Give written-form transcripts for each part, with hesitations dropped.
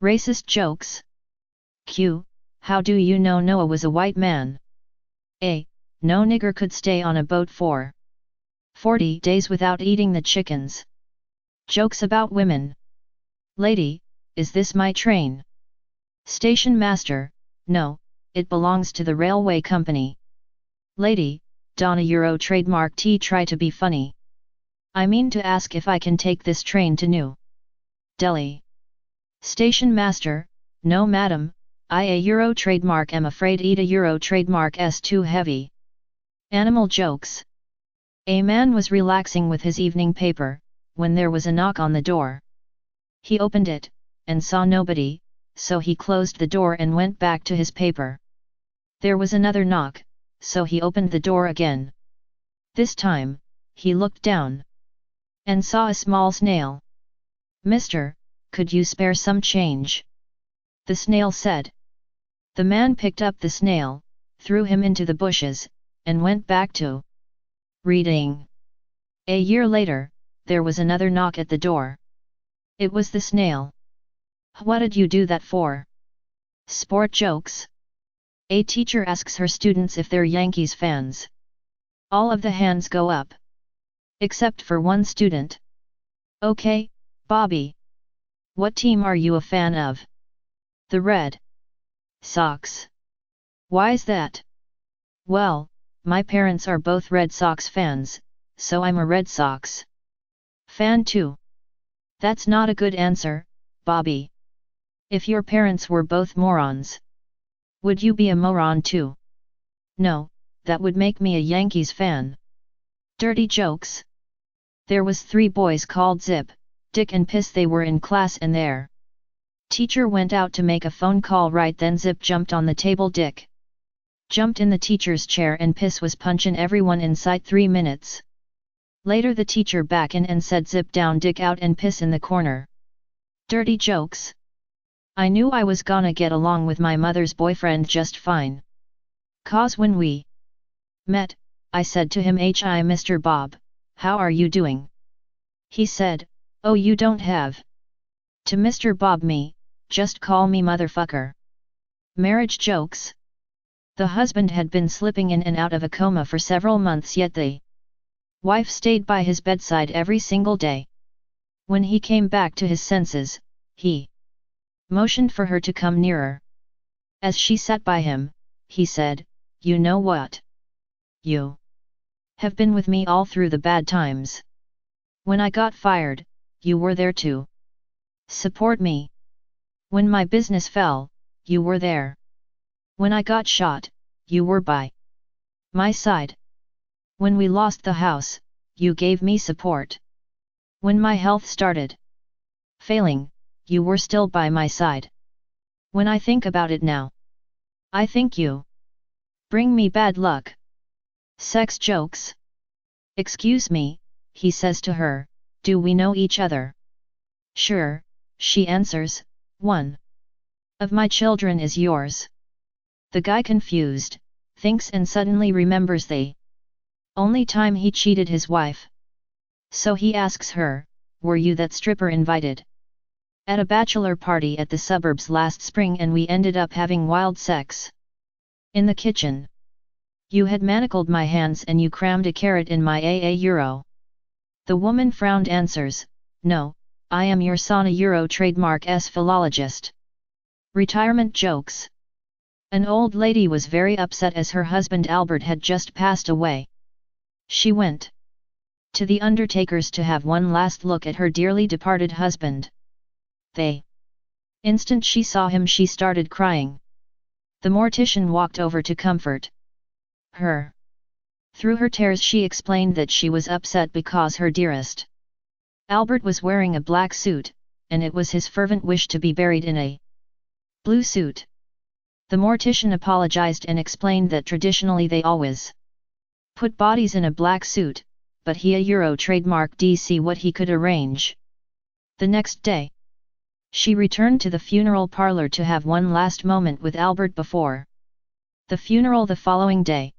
Racist jokes. Q. How do you know Noah was a white man? A. No nigger could stay on a boat for 40 days without eating the chickens. Jokes about women. Lady, is this my train? Station master, no, it belongs to the railway company. Lady, Donna Euro trademark T try to be funny. I mean to ask if I can take this train to New Delhi. Station master, no madam, I a Euro trademark am afraid eat a Euro trademark s too heavy. Animal jokes. A man was relaxing with his evening paper, when there was a knock on the door. He opened it, and saw nobody, so he closed the door and went back to his paper. There was another knock, so he opened the door again. This time, he looked down and saw a small snail. Mister, could you spare some change? The snail said. The man picked up the snail, threw him into the bushes, and went back to reading. A year later, there was another knock at the door. It was the snail. What did you do that for? Sport jokes. A teacher asks her students if they're Yankees fans. All of the hands go up. Except for one student. Okay, Bobby. What team are you a fan of? The Red Sox. Why's that? Well, my parents are both Red Sox fans, so I'm a Red Sox fan too. That's not a good answer, Bobby. If your parents were both morons, would you be a moron too? No, that would make me a Yankees fan. Dirty jokes. There was 3 boys called Zip, Dick and Piss. They were in class and their teacher went out to make a phone call. Right then Zip jumped on the table. Dick jumped in the teacher's chair and Piss was punching everyone in sight. 3 minutes later the teacher back in and said Zip down, Dick out and Piss in the corner. Dirty jokes. I knew I was gonna get along with my mother's boyfriend just fine. 'Cause when we met, I said to him, "Hi Mr. Bob, how are you doing?" He said, "Oh, you don't have to Mr. Bob me, just call me motherfucker." Marriage jokes. The husband had been slipping in and out of a coma for several months, yet the wife stayed by his bedside every single day. When he came back to his senses, he motioned for her to come nearer. As she sat by him, he said, "You know what? You have been with me all through the bad times. When I got fired, you were there to support me. When my business fell, you were there. When I got shot, you were by my side. When we lost the house, you gave me support. When my health started failing, you were still by my side. When I think about it now, I think you bring me bad luck." Sex jokes. "Excuse me," he says to her, "do we know each other?" "Sure," she answers, "one of my children is yours." The guy, confused, thinks and suddenly remembers the only time he cheated his wife. So he asks her, "Were you that stripper invited at a bachelor party at the suburbs last spring and we ended up having wild sex in the kitchen? You had manacled my hands and you crammed a carrot in my Euro." The woman frowned, answers, "No, I am your sauna Euro trademark S philologist." Retirement jokes. An old lady was very upset as her husband Albert had just passed away. She went to the undertakers to have one last look at her dearly departed husband. The instant she saw him, she started crying. The mortician walked over to comfort her. Through her tears she explained that she was upset because her dearest Albert was wearing a black suit, and it was his fervent wish to be buried in a blue suit. The mortician apologized and explained that traditionally they always put bodies in a black suit, but he a Euro trademark DC what he could arrange. The next day, she returned to the funeral parlor to have one last moment with Albert before the funeral the following day.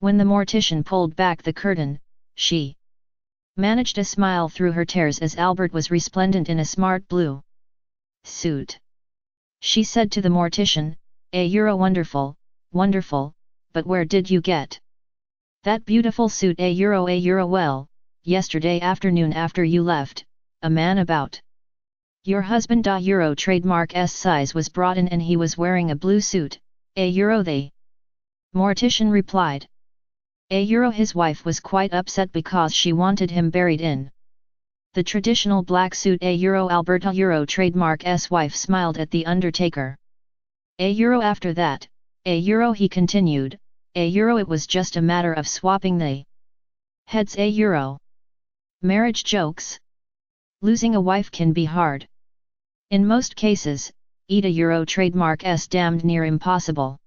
When the mortician pulled back the curtain, she managed a smile through her tears as Albert was resplendent in a smart blue suit. She said to the mortician, €1 wonderful, wonderful, but where did you get that beautiful suit €1 well, yesterday afternoon after you left, a man about your husband €. Trademark S size was brought in and he was wearing a blue suit, €. The mortician replied. €. His wife was quite upset because she wanted him buried in the traditional black suit €. Albert €. Trademark S wife smiled at the undertaker. €. After that, €. He continued, €. It was just a matter of swapping the heads €. Marriage jokes. Losing a wife can be hard. In most cases, eat €. Trademark S damned near impossible.